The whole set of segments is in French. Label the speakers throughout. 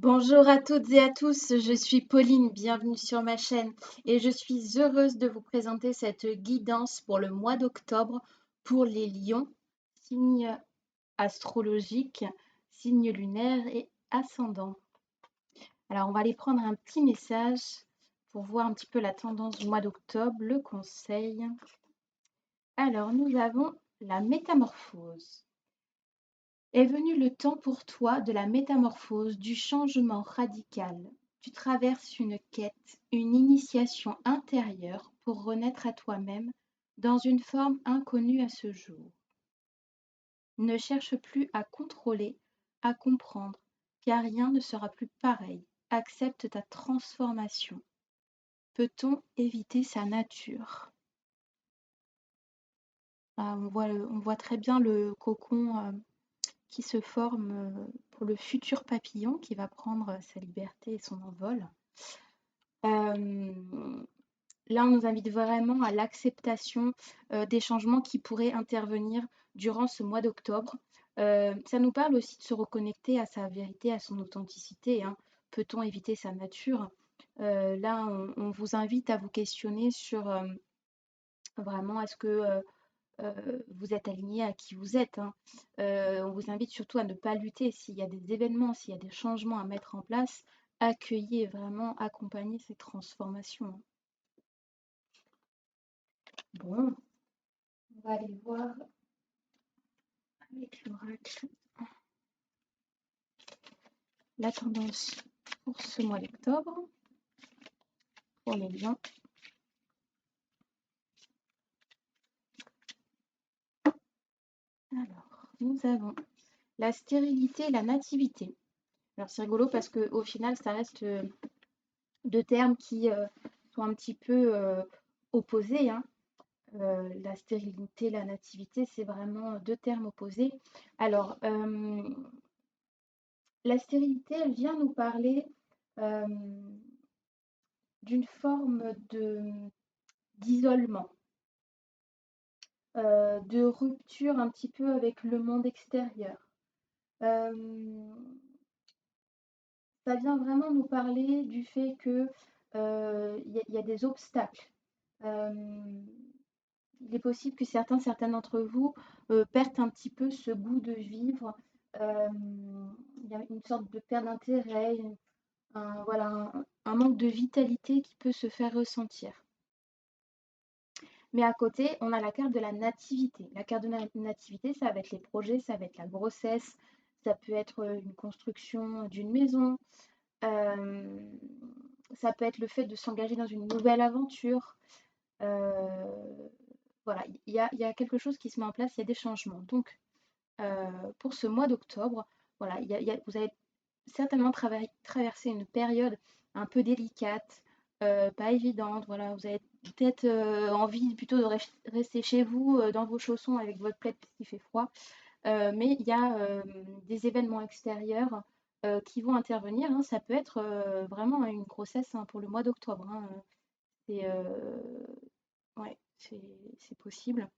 Speaker 1: Bonjour à toutes et à tous, je suis Pauline, bienvenue sur ma chaîne et je suis heureuse de vous présenter cette guidance pour le mois d'octobre pour les lions, signe astrologique, signe lunaire et ascendant. Alors on va aller prendre un petit message pour voir un petit peu la tendance du mois d'octobre, le conseil. Alors nous avons la métamorphose. Est venu le temps pour toi de la métamorphose, du changement radical. Tu traverses une quête, une initiation intérieure pour renaître à toi-même dans une forme inconnue à ce jour. Ne cherche plus à contrôler, à comprendre, car rien ne sera plus pareil. Accepte ta transformation. Peut-on éviter sa nature? On voit très bien le cocon qui se forme pour le futur papillon qui va prendre sa liberté et son envol. Là, on nous invite vraiment à l'acceptation des changements qui pourraient intervenir durant ce mois d'octobre. Ça nous parle aussi de se reconnecter à sa vérité, à son authenticité, hein. Peut-on éviter sa nature? Là, on vous invite à vous questionner sur vraiment est-ce que vous êtes aligné à qui vous êtes, hein. On vous invite surtout à ne pas lutter. S'il y a des événements, s'il y a des changements à mettre en place, accueillez vraiment, accompagnez ces transformations, hein. Bon, on va aller voir avec l'oracle la tendance pour ce mois d'octobre, pour les lions. Alors, nous avons la stérilité et la nativité. Alors, c'est rigolo parce qu'au final, ça reste deux termes qui sont un petit peu opposés, hein. La stérilité, la nativité, c'est vraiment deux termes opposés. Alors, la stérilité, elle vient nous parler euh, d'une forme d'isolement, de rupture un petit peu avec le monde extérieur. Euh, Ça vient vraiment nous parler du fait que y a des obstacles. Euh, il est possible que certains d'entre vous perdent un petit peu ce goût de vivre. Euh, il y a une sorte de perte d'intérêt, voilà, un manque de vitalité qui peut se faire ressentir. Mais à côté, on a la carte de la nativité. La carte de la nativité, ça va être les projets, ça va être la grossesse, ça peut être une construction d'une maison, euh, ça peut être le fait de s'engager dans une nouvelle aventure. Voilà, il y a quelque chose qui se met en place, il y a des changements. Donc, pour ce mois d'octobre, voilà, vous avez certainement traversé une période un peu délicate, pas évidente. Voilà, vous avez peut-être envie plutôt de rester chez vous, dans vos chaussons avec votre plaid parce qu'il fait froid. Mais il y a des événements extérieurs qui vont intervenir, hein. Ça peut être vraiment une grossesse, hein, pour le mois d'octobre, hein. C'est ouais, c'est possible.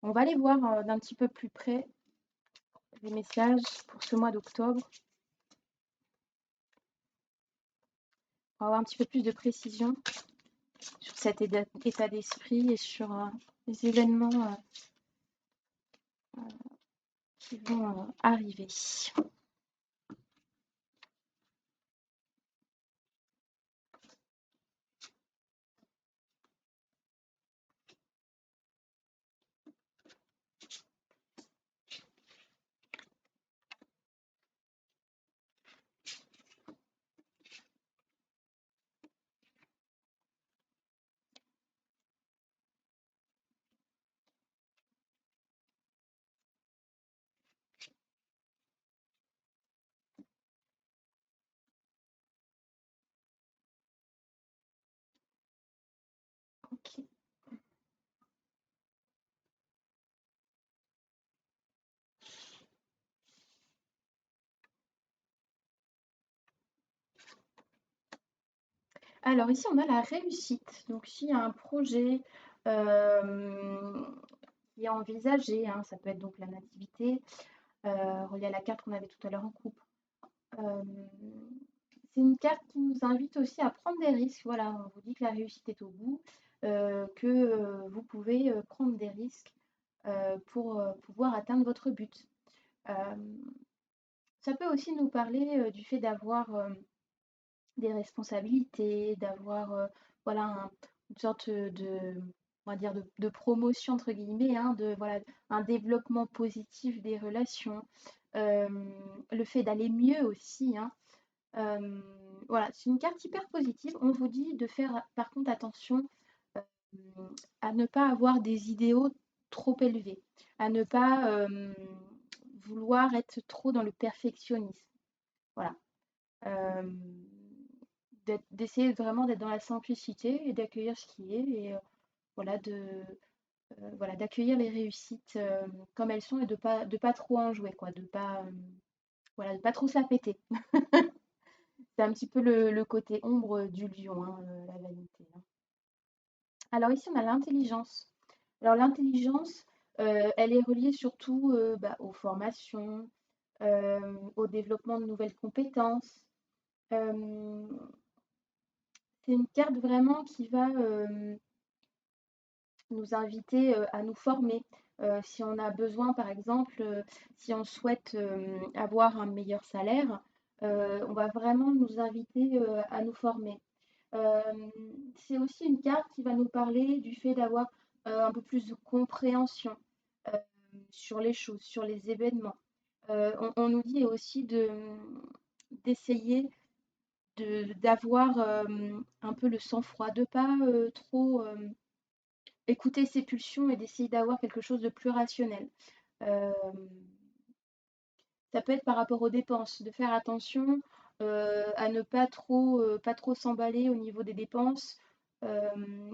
Speaker 1: On va aller voir d'un petit peu plus près les messages pour ce mois d'octobre pour avoir un petit peu plus de précision sur cet état d'esprit et sur les événements qui vont arriver. Ok. Alors ici, on a la réussite. Donc s'il y a un projet euh, qui est envisagé, hein, ça peut être donc la nativité, relié à la carte qu'on avait tout à l'heure en couple. Euh, C'est une carte qui nous invite aussi à prendre des risques. Voilà, on vous dit que la réussite est au bout, que vous pouvez prendre des risques pour pouvoir atteindre votre but. Euh, Ça peut aussi nous parler du fait d'avoir des responsabilités, d'avoir voilà, une sorte on va dire de promotion entre guillemets, hein, de voilà, un développement positif des relations, euh, le fait d'aller mieux aussi, hein. Euh, voilà, c'est une carte hyper positive. On vous dit de faire par contre attention euh, à ne pas avoir des idéaux trop élevés, à ne pas vouloir être trop dans le perfectionnisme. Voilà. Euh, D'essayer vraiment d'être dans la simplicité et d'accueillir ce qui est et voilà, voilà, d'accueillir les réussites comme elles sont et de pas trop en jouer, quoi, voilà, de pas trop se la péter. C'est un petit peu le côté ombre du lion, hein, la vanité, hein. Alors ici, on a l'intelligence. Alors l'intelligence, elle est reliée surtout bah, aux formations, au développement de nouvelles compétences. Euh, c'est une carte vraiment qui va nous inviter à nous former. Si on a besoin, par exemple, si on souhaite avoir un meilleur salaire, on va vraiment nous inviter à nous former. Euh, c'est aussi une carte qui va nous parler du fait d'avoir un peu plus de compréhension euh, sur les choses, sur les événements. On nous dit aussi d'essayer d'avoir un peu le sang-froid, de pas trop écouter ses pulsions et d'essayer d'avoir quelque chose de plus rationnel. Euh, Ça peut être par rapport aux dépenses, de faire attention à ne pas trop s'emballer au niveau des dépenses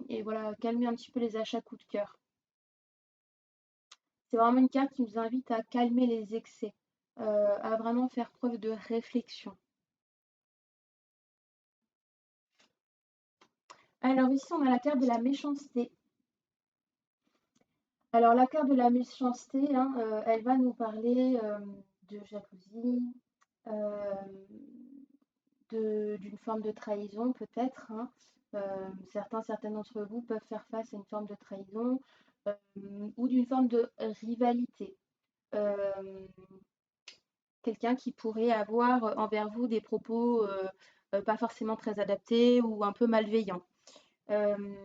Speaker 1: et voilà, calmer un petit peu les achats coup de cœur. C'est vraiment une carte qui nous invite à calmer les excès, à vraiment faire preuve de réflexion. Alors ici, on a la carte de la méchanceté. Alors la carte de la méchanceté, hein, elle va nous parler de jalousie, euh, d'une forme de trahison peut-être, hein. Certains d'entre vous peuvent faire face à une forme de trahison euh, ou d'une forme de rivalité. Euh, Quelqu'un qui pourrait avoir envers vous des propos pas forcément très adaptés ou un peu malveillants. Euh,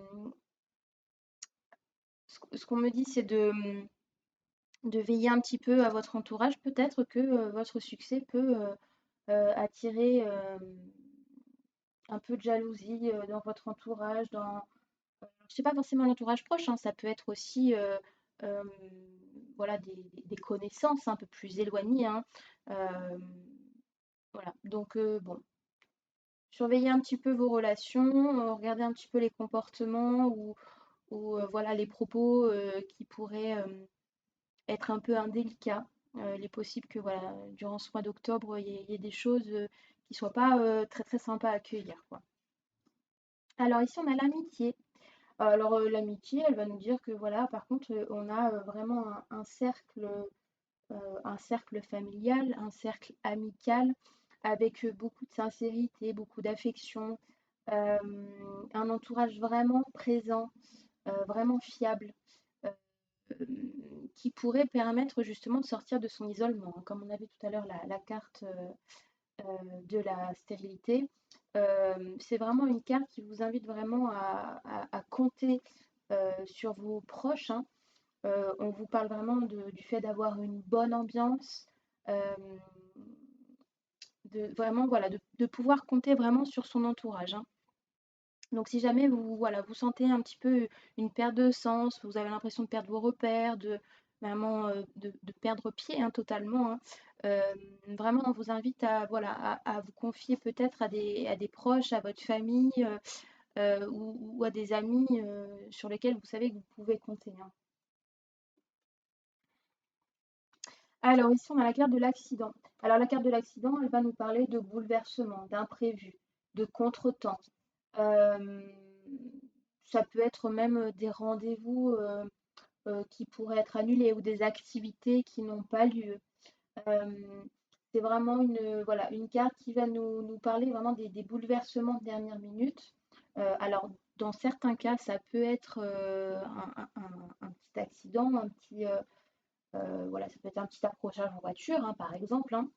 Speaker 1: ce qu'on me dit, c'est de veiller un petit peu à votre entourage. Peut-être que votre succès peut attirer un peu de jalousie dans votre entourage, c'est pas forcément l'entourage proche, hein, ça peut être aussi euh, voilà, des connaissances un peu plus éloignées, hein. Euh, voilà, donc bon, surveillez un petit peu vos relations, regardez un petit peu les comportements ou voilà, les propos qui pourraient être un peu indélicats. Il est possible que voilà, durant ce mois d'octobre, il y ait des choses qui soient pas très très sympas à accueillir, quoi. Alors ici, on a l'amitié. Alors l'amitié, elle va nous dire que voilà, par contre, on a vraiment un cercle familial, un cercle amical, avec beaucoup de sincérité, beaucoup d'affection, euh, un entourage vraiment présent, vraiment fiable, euh, qui pourrait permettre justement de sortir de son isolement, hein. Comme on avait tout à l'heure la carte de la stérilité. C'est vraiment une carte qui vous invite vraiment à compter sur vos proches, hein. On vous parle vraiment du fait d'avoir une bonne ambiance, euh, de vraiment voilà, de pouvoir compter vraiment sur son entourage, hein. Donc si jamais vous voilà, vous sentez un petit peu une perte de sens, vous avez l'impression de perdre vos repères, de vraiment de perdre pied, hein, totalement, hein, euh, vraiment on vous invite à voilà à vous confier peut-être à des proches, à votre famille ou à des amis sur lesquels vous savez que vous pouvez compter, hein. Alors ici, on a la carte de l'accident. Alors la carte de l'accident, elle va nous parler de bouleversement, d'imprévu, de contretemps. Euh, Ça peut être même des rendez-vous qui pourraient être annulés ou des activités qui n'ont pas lieu. Euh, C'est vraiment voilà, une carte qui va nous parler vraiment des bouleversements de dernière minute. Alors, dans certains cas, ça peut être un petit accident, voilà, ça peut être un petit accrochage en voiture, hein, par exemple, hein,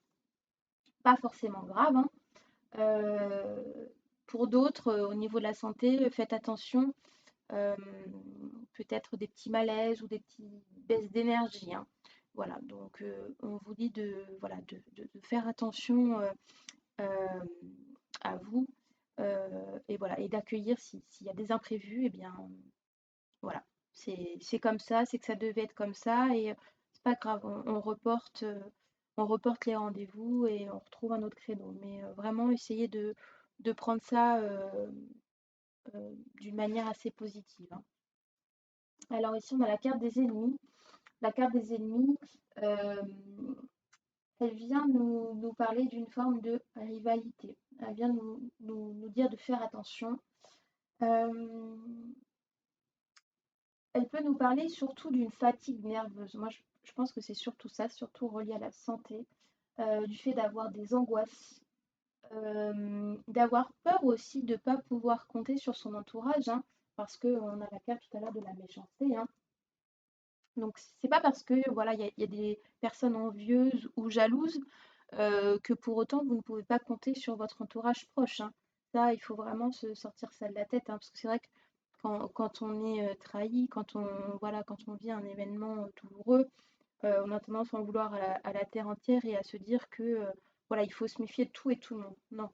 Speaker 1: pas forcément grave, hein. Euh, pour d'autres, au niveau de la santé, faites attention, euh, peut-être des petits malaises ou des petites baisses d'énergie, hein. Voilà, donc on vous dit voilà, de faire attention euh, à vous et voilà, et d'accueillir s'il y a des imprévus, et bien voilà, c'est comme ça, c'est que ça devait être comme ça et c'est pas grave, on reporte les rendez-vous et on retrouve un autre créneau. Mais vraiment essayer de prendre ça d'une manière assez positive, hein. Alors ici, on a la carte des ennemis. La carte des ennemis, euh, elle vient nous parler d'une forme de rivalité. Elle vient nous dire de faire attention. Euh, Elle peut nous parler surtout d'une fatigue nerveuse. Moi, je pense que c'est surtout ça, surtout relié à la santé, du fait d'avoir des angoisses, d'avoir peur aussi de ne pas pouvoir compter sur son entourage, hein, parce qu'on a la carte tout à l'heure de la méchanceté, hein. Donc, c'est pas parce que voilà, il y a des personnes envieuses ou jalouses que pour autant vous ne pouvez pas compter sur votre entourage proche, hein. Ça, il faut vraiment se sortir ça de la tête, hein, parce que c'est vrai que quand on est trahi, voilà, quand on vit un événement douloureux, on a tendance à en vouloir à la terre entière et à se dire que voilà, il faut se méfier de tout et tout le monde. Non,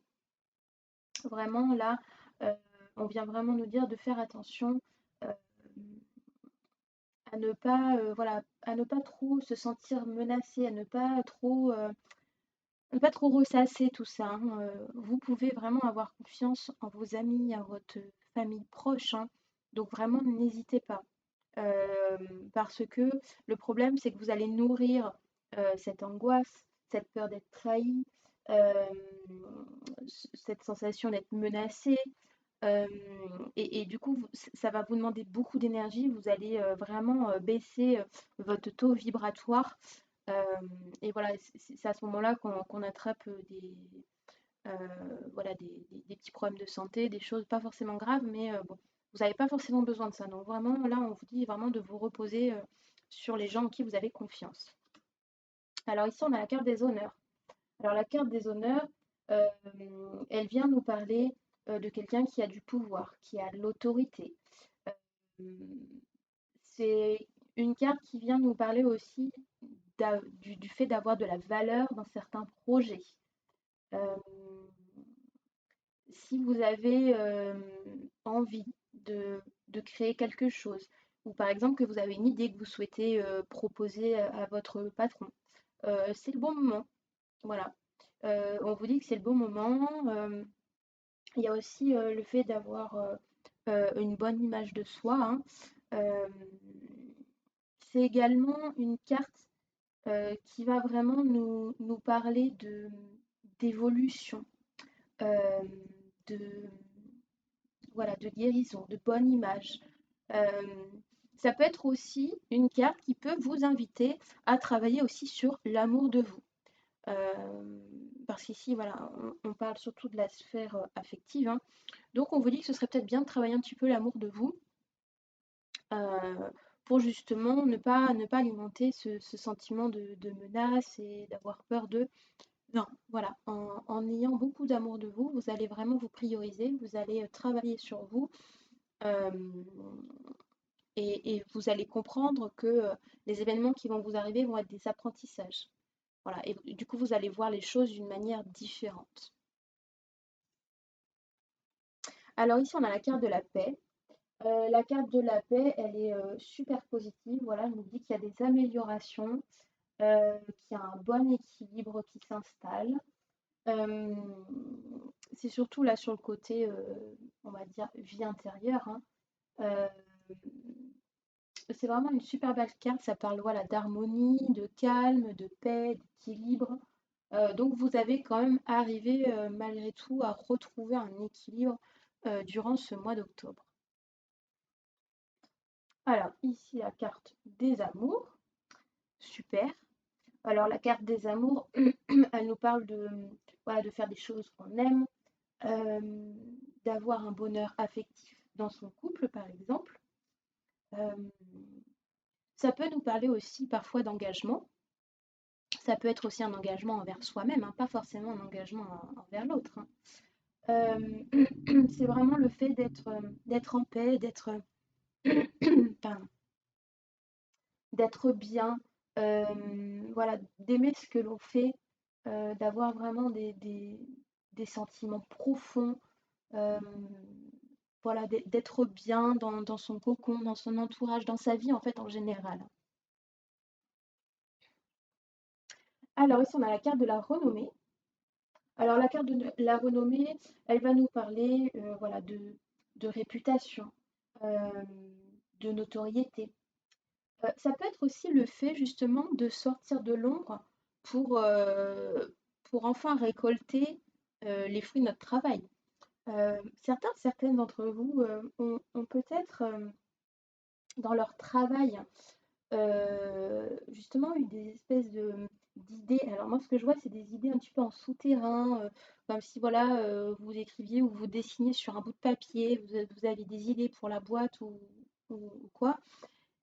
Speaker 1: vraiment là, euh, on vient vraiment nous dire de faire attention euh, à ne pas, voilà, à ne pas trop se sentir menacé, à ne pas trop ressasser tout ça, hein. Vous pouvez vraiment avoir confiance en vos amis, en votre famille proche, hein. Donc vraiment, n'hésitez pas. Parce que le problème, c'est que vous allez nourrir cette angoisse, cette peur d'être trahi, euh, cette sensation d'être menacé. euh, et du coup, ça va vous demander beaucoup d'énergie. Vous allez vraiment baisser votre taux vibratoire. Euh, et voilà, c'est à ce moment-là qu'on attrape euh, voilà, des petits problèmes de santé, des choses pas forcément graves, mais bon, vous n'avez pas forcément besoin de ça. Donc vraiment, là, on vous dit vraiment de vous reposer sur les gens en qui vous avez confiance. Alors ici, on a la carte des honneurs. Alors la carte des honneurs, euh, elle vient nous parler de quelqu'un qui a du pouvoir, qui a de l'autorité. Euh, c'est une carte qui vient nous parler aussi du fait d'avoir de la valeur dans certains projets. Euh, si vous avez envie de créer quelque chose, ou par exemple que vous avez une idée que vous souhaitez proposer à votre patron, c'est le bon moment. Voilà. On vous dit que c'est le bon moment. Il y a aussi le fait d'avoir une bonne image de soi, hein. Euh, c'est également une carte qui va vraiment nous parler d'évolution, euh, de, voilà, de guérison, de bonne image. Euh, Ça peut être aussi une carte qui peut vous inviter à travailler aussi sur l'amour de vous. Euh, Parce qu'ici, voilà, on parle surtout de la sphère affective, hein. Donc on vous dit que ce serait peut-être bien de travailler un petit peu l'amour de vous euh, pour justement ne pas alimenter ce sentiment de menace et d'avoir peur de... Non, voilà, en ayant beaucoup d'amour de vous, vous allez vraiment vous prioriser, vous allez travailler sur vous euh, et vous allez comprendre que les événements qui vont vous arriver vont être des apprentissages. Voilà, et du coup, vous allez voir les choses d'une manière différente. Alors ici, on a la carte de la paix. La carte de la paix, elle est super positive. Voilà, elle nous dit qu'il y a des améliorations, qu'il y a un bon équilibre qui s'installe. Euh, c'est surtout là sur le côté, on va dire, vie intérieure, hein. Euh, c'est vraiment une super belle carte. Ça parle voilà, d'harmonie, de calme, de paix, d'équilibre. Donc vous avez quand même arrivé malgré tout à retrouver un équilibre durant ce mois d'octobre. Alors ici la carte des amours, super. Alors la carte des amours, elle nous parle voilà, de faire des choses qu'on aime, euh, d'avoir un bonheur affectif dans son couple, par exemple. Euh, Ça peut nous parler aussi parfois d'engagement. Ça peut être aussi un engagement envers soi-même, hein, pas forcément un engagement envers l'autre, hein. C'est vraiment le fait d'être en paix, pardon, d'être bien, voilà, d'aimer ce que l'on fait, d'avoir vraiment des sentiments profonds, euh, voilà, d'être bien dans son cocon, dans son entourage, dans sa vie en fait en général. Alors ici on a la carte de la renommée. Alors la carte de la renommée, elle va nous parler voilà, de réputation, euh, de notoriété. Ça peut être aussi le fait justement de sortir de l'ombre pour, euh, pour enfin récolter les fruits de notre travail. Certaines d'entre vous ont peut-être dans leur travail justement eu des espèces d'idées. Alors moi, ce que je vois, c'est des idées un petit peu en souterrain, comme si voilà, vous écriviez ou vous dessiniez sur un bout de papier, vous aviez des idées pour la boîte ou quoi,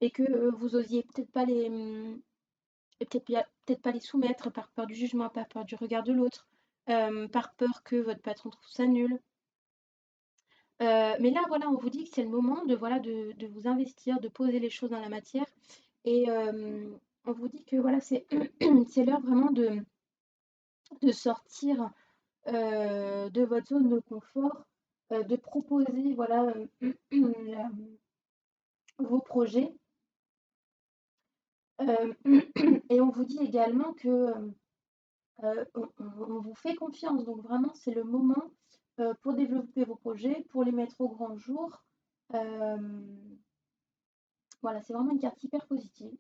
Speaker 1: et que vous osiez peut-être pas peut-être pas les soumettre par peur du jugement, par peur du regard de l'autre, par peur que votre patron trouve ça nul. Mais là, voilà, on vous dit que c'est le moment de, voilà, de vous investir, de poser les choses dans la matière. Et on vous dit que voilà, c'est c'est l'heure vraiment de sortir de votre zone de confort, de proposer voilà, la- vos projets. Euh, et on vous dit également que on vous fait confiance. Donc vraiment, c'est le moment pour développer vos projets, pour les mettre au grand jour. Euh, Voilà, c'est vraiment une carte hyper positive.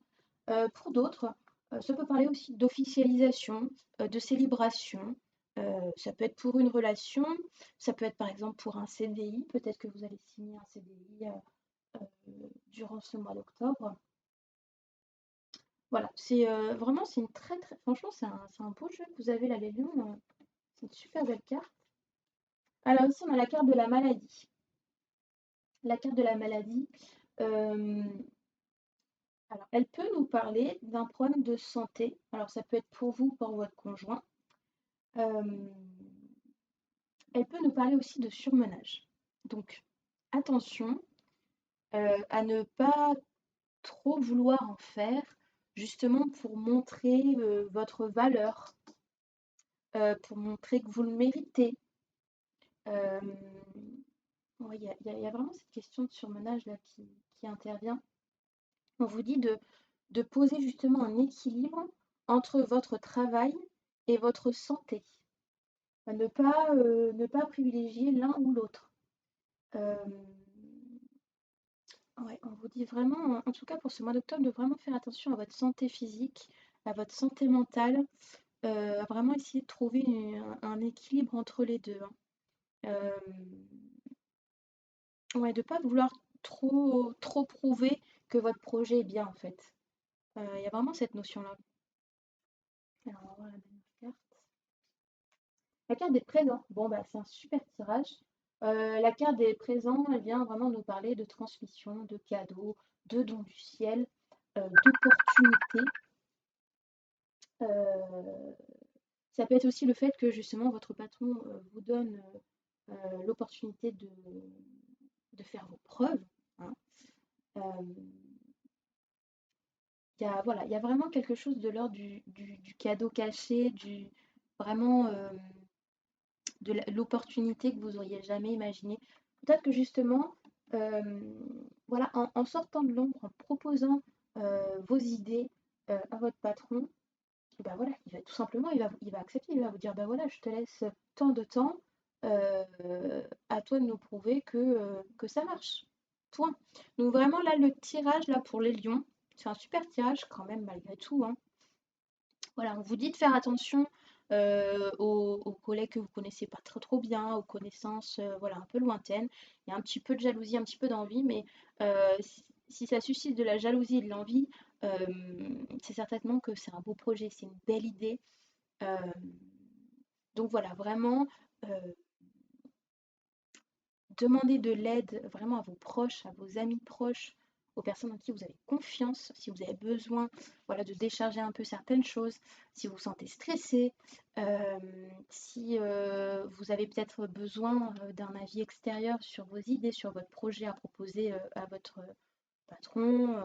Speaker 1: Pour d'autres, ça peut parler aussi d'officialisation, de célébration. Ça peut être pour une relation, ça peut être par exemple pour un CDI. Peut-être que vous allez signer un CDI durant ce mois d'octobre. Voilà, c'est une très, franchement, c'est un beau jeu que vous avez là, les lions. C'est une super belle carte. Alors ici, on a la carte de la maladie. La carte de la maladie, euh, alors, elle peut nous parler d'un problème de santé. Alors, ça peut être pour vous, pour votre conjoint. Euh, Elle peut nous parler aussi de surmenage. Donc, attention à ne pas trop vouloir en faire, justement pour montrer votre valeur, pour montrer que vous le méritez. Euh, ouais, il y a vraiment cette question de surmenage là qui intervient. On vous dit de poser justement un équilibre entre votre travail et votre santé. Ne pas privilégier l'un ou l'autre. Euh, ouais, on vous dit vraiment, en tout cas pour ce mois d'octobre, de vraiment faire attention à votre santé physique, à votre santé mentale, à vraiment essayer de trouver un équilibre entre les deux, hein. Euh, ouais, de ne pas vouloir trop prouver que votre projet est bien en fait. Il y a vraiment cette notion-là. Alors, on va voir la dernière carte. La carte des présents. Bon, bah, c'est un super tirage. La carte des présents, elle vient vraiment nous parler de transmission, de cadeaux, de dons du ciel, d'opportunités. Euh, Ça peut être aussi le fait que justement votre patron vous donne l'opportunité de faire vos preuves, hein. Euh, voilà, il y a vraiment quelque chose de l'ordre du cadeau caché, vraiment de l'opportunité que vous auriez jamais imaginée. Peut-être que justement, euh, voilà, en sortant de l'ombre, en proposant vos idées à votre patron, ben voilà, il va tout simplement, il va accepter, il va vous dire, ben voilà, je te laisse tant de temps, à toi de nous prouver que ça marche. Point. Donc vraiment là, le tirage là pour les lions, c'est un super tirage quand même malgré tout, hein. Voilà, on vous dit de faire attention aux collègues que vous connaissez pas trop bien, aux connaissances voilà, un peu lointaines. Il y a un petit peu de jalousie, un petit peu d'envie, mais si ça suscite de la jalousie et de l'envie, c'est certainement que c'est un beau projet, c'est une belle idée. Euh, donc voilà, vraiment, euh, demandez de l'aide vraiment à vos proches, à vos amis proches, aux personnes en qui vous avez confiance, si vous avez besoin, voilà, de décharger un peu certaines choses, si vous vous sentez stressé, euh, si vous avez peut-être besoin d'un avis extérieur sur vos idées, sur votre projet à proposer à votre patron,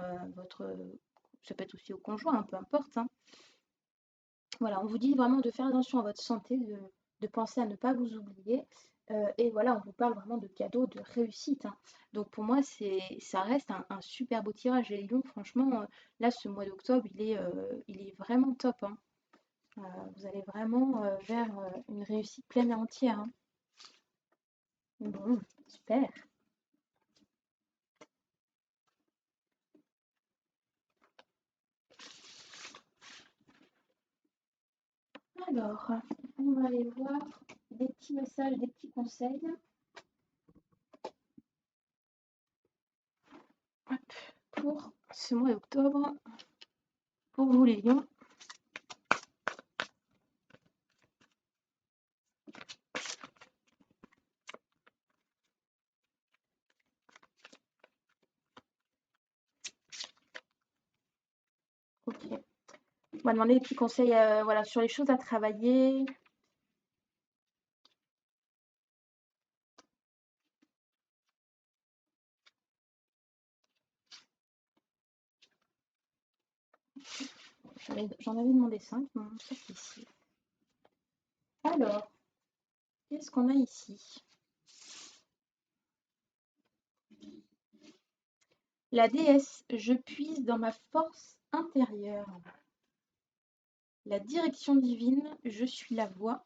Speaker 1: ça peut être aussi au conjoint, hein, peu importe, hein. Voilà, on vous dit vraiment de faire attention à votre santé, de penser à ne pas vous oublier. Et voilà, on vous parle vraiment de cadeaux, de réussite, hein. Donc pour moi, ça reste un super beau tirage. Les lions, franchement, là, ce mois d'octobre, il est vraiment top, hein. Euh, Vous allez vraiment vers une réussite pleine et entière, hein. Bon, super. Alors, on va aller voir des petits messages, des petits conseils. Hop, pour ce mois d'octobre, pour vous les lions. Ok. On m'a demandé des petits conseils voilà, sur les choses à travailler. J'en avais demandé 5, mais ça c'est ici. Alors, qu'est-ce qu'on a ici? La déesse, je puise dans ma force intérieure. La direction divine, je suis la voie.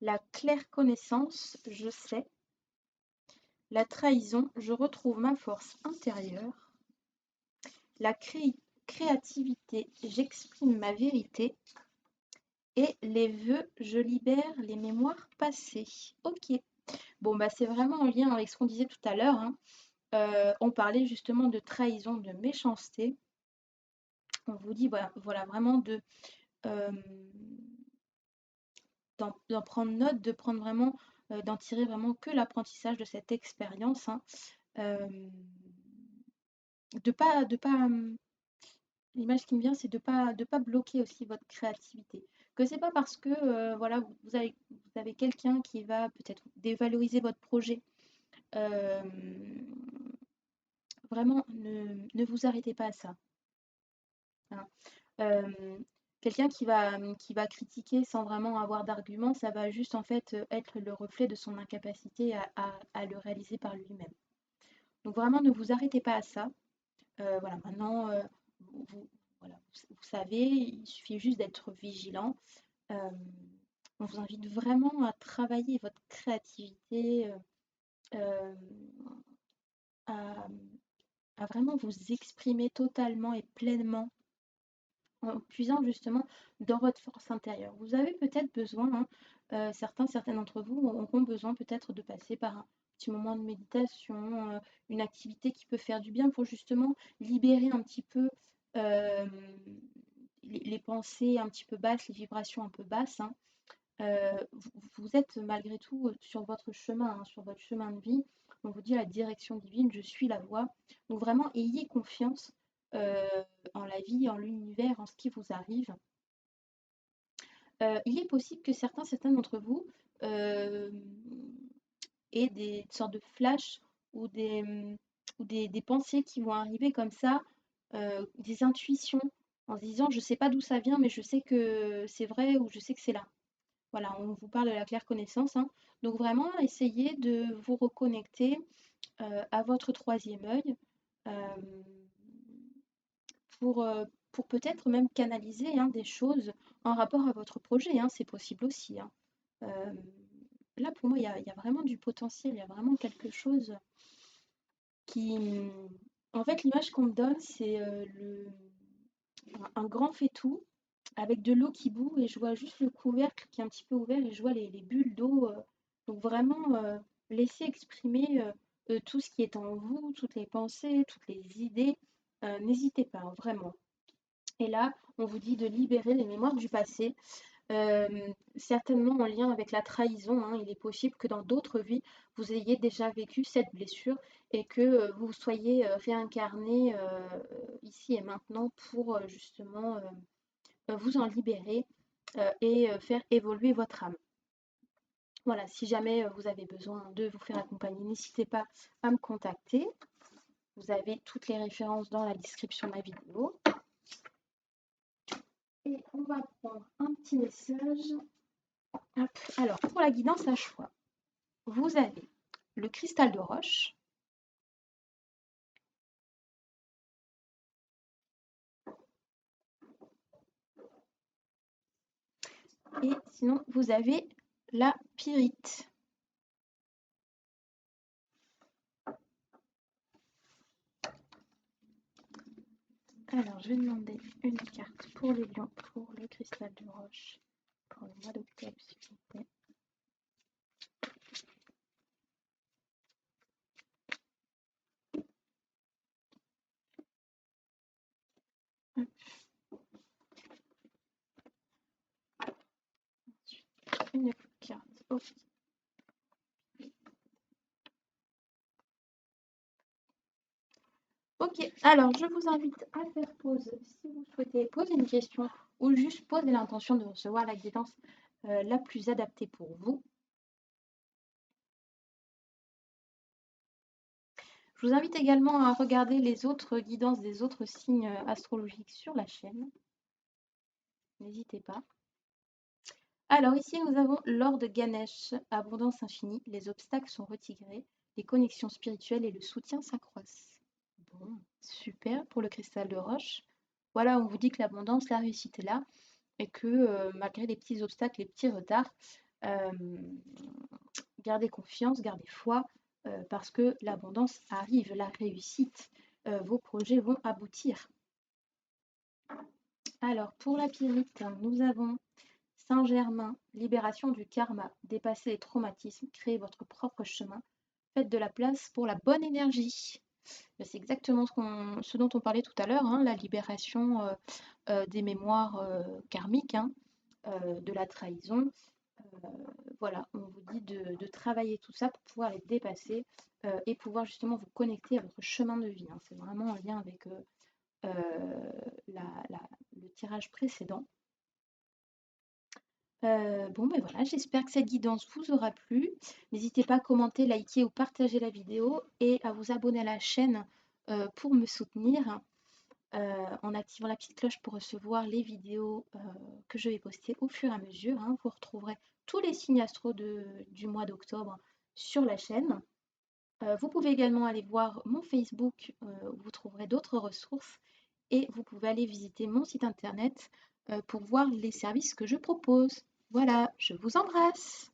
Speaker 1: La claire connaissance, je sais. La trahison, je retrouve ma force intérieure. La créativité, j'exprime ma vérité. Et les vœux, je libère les mémoires passées. Ok. Bon, bah c'est vraiment en lien avec ce qu'on disait tout à l'heure, hein. On parlait justement de trahison, de méchanceté. On vous dit, voilà vraiment euh, d'en prendre note, de prendre vraiment, d'en tirer vraiment que l'apprentissage de cette expérience, hein. Euh, de pas, l'image qui me vient, c'est de pas bloquer aussi votre créativité. Que c'est pas parce que voilà, vous avez quelqu'un qui va peut-être dévaloriser votre projet. euh, Vraiment, ne vous arrêtez pas à ça, hein. Euh, Quelqu'un qui va critiquer sans vraiment avoir d'argument, ça va juste en fait être le reflet de son incapacité à le réaliser par lui-même. Donc vraiment, ne vous arrêtez pas à ça. Voilà, maintenant, vous, voilà, vous savez, il suffit juste d'être vigilant. Euh, on vous invite vraiment à travailler votre créativité, euh, à, à vraiment vous exprimer totalement et pleinement en puisant justement dans votre force intérieure. Vous avez peut-être besoin, hein, certains d'entre vous auront besoin peut-être de passer par un petit moment de méditation, une activité qui peut faire du bien pour justement libérer un petit peu euh, les pensées un petit peu basses, les vibrations un peu basses, hein. Vous êtes malgré tout sur votre chemin, hein, sur votre chemin de vie. On vous dit la direction divine, je suis la voie. Donc vraiment, ayez confiance euh, en la vie, en l'univers, en ce qui vous arrive. Il est possible que certains d'entre vous euh, aient des sortes de flashs ou des pensées qui vont arriver comme ça, des intuitions, en se disant, je sais pas d'où ça vient, mais je sais que c'est vrai ou je sais que c'est là. Voilà, on vous parle de la claire connaissance, hein. Donc vraiment, essayez de vous reconnecter à votre troisième œil euh, pour peut-être même canaliser, hein, des choses en rapport à votre projet, hein. C'est possible aussi, hein. Euh, Là, pour moi, il y a vraiment du potentiel, il y a vraiment quelque chose qui... En fait, l'image qu'on me donne, c'est un grand faitout avec de l'eau qui bout et je vois juste le couvercle qui est un petit peu ouvert et je vois les bulles d'eau. Donc vraiment, laissez exprimer tout ce qui est en vous, toutes les pensées, toutes les idées, n'hésitez pas, hein, vraiment. Et là, on vous dit de libérer les mémoires du passé, certainement en lien avec la trahison, hein. Il est possible que dans d'autres vies, vous ayez déjà vécu cette blessure et que vous soyez réincarné ici et maintenant pour justement vous en libérer et faire évoluer votre âme. Voilà, si jamais vous avez besoin de vous faire accompagner, n'hésitez pas à me contacter. Vous avez toutes les références dans la description de la vidéo. Et on va prendre un petit message. Hop. Alors, pour la guidance à choix, vous avez le cristal de roche. Et sinon, vous avez la pyrite. Alors, je vais demander une carte pour les lions, pour le cristal de roche, pour le mois d'octobre, s'il vous plaît. Hop. Ensuite, une carte. Oh. Ok, alors je vous invite à faire pause si vous souhaitez poser une question ou juste poser l'intention de recevoir la guidance la plus adaptée pour vous. Je vous invite également à regarder les autres guidances des autres signes astrologiques sur la chaîne. N'hésitez pas. Alors ici, nous avons Lord Ganesh, abondance infinie, les obstacles sont retirés, les connexions spirituelles et le soutien s'accroissent. Bon, super pour le cristal de roche. Voilà, on vous dit que l'abondance, la réussite est là et que malgré les petits obstacles, les petits retards, gardez confiance, gardez foi parce que l'abondance arrive, la réussite, vos projets vont aboutir. Alors, pour la pyrite, nous avons Saint-Germain, libération du karma, dépasser les traumatismes, créer votre propre chemin, faites de la place pour la bonne énergie. C'est exactement ce dont on parlait tout à l'heure, hein, la libération des mémoires karmiques, hein, de la trahison. Voilà, on vous dit de travailler tout ça pour pouvoir les dépasser et pouvoir justement vous connecter à votre chemin de vie, hein. C'est vraiment en lien avec le tirage précédent. Bon, ben voilà, j'espère que cette guidance vous aura plu. N'hésitez pas à commenter, liker ou partager la vidéo et à vous abonner à la chaîne pour me soutenir en activant la petite cloche pour recevoir les vidéos que je vais poster au fur et à mesure, hein. Vous retrouverez tous les signes astro du mois d'octobre sur la chaîne. Vous pouvez également aller voir mon Facebook où vous trouverez d'autres ressources et vous pouvez aller visiter mon site internet pour voir les services que je propose. Voilà, je vous embrasse.